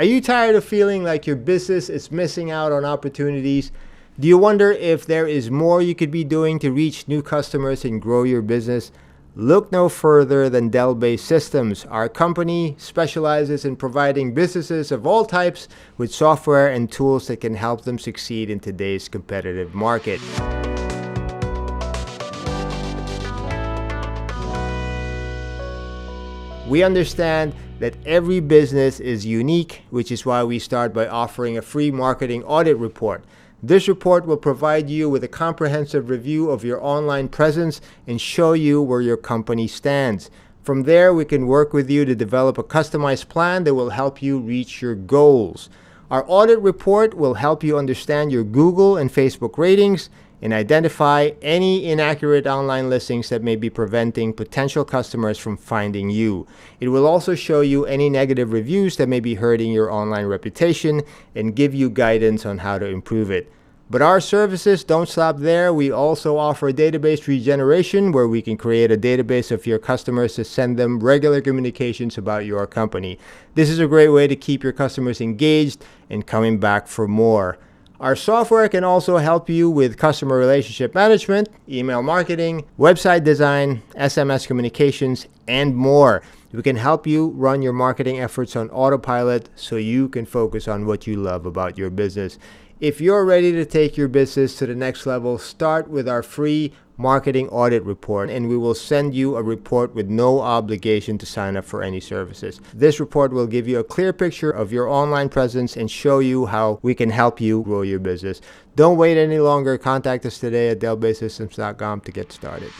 Are you tired of feeling like your business is missing out on opportunities? Do you wonder if there is more you could be doing to reach new customers and grow your business? Look no further than Dell-based Systems. Our company specializes in providing businesses of all types with software and tools that can help them succeed in today's competitive market. We understand that every business is unique, which is why we start by offering a free marketing audit report. This report will provide you with a comprehensive review of your online presence and show you where your company stands. From there, we can work with you to develop a customized plan that will help you reach your goals. Our audit report will help you understand your Google and Facebook ratings and identify any inaccurate online listings that may be preventing potential customers from finding you. It will also show you any negative reviews that may be hurting your online reputation and give you guidance on how to improve it. But our services don't stop there. We also offer database regeneration, where we can create a database of your customers to send them regular communications about your company. This is a great way to keep your customers engaged and coming back for more. Our software can also help you with customer relationship management, email marketing, website design, SMS communications, and more. We can help you run your marketing efforts on autopilot so you can focus on what you love about your business. If you're ready to take your business to the next level, start with our free marketing audit report, and we will send you a report with no obligation to sign up for any services. This report will give you a clear picture of your online presence and show you how we can help you grow your business. Don't wait any longer. Contact us today at dellbasesystems.com to get started.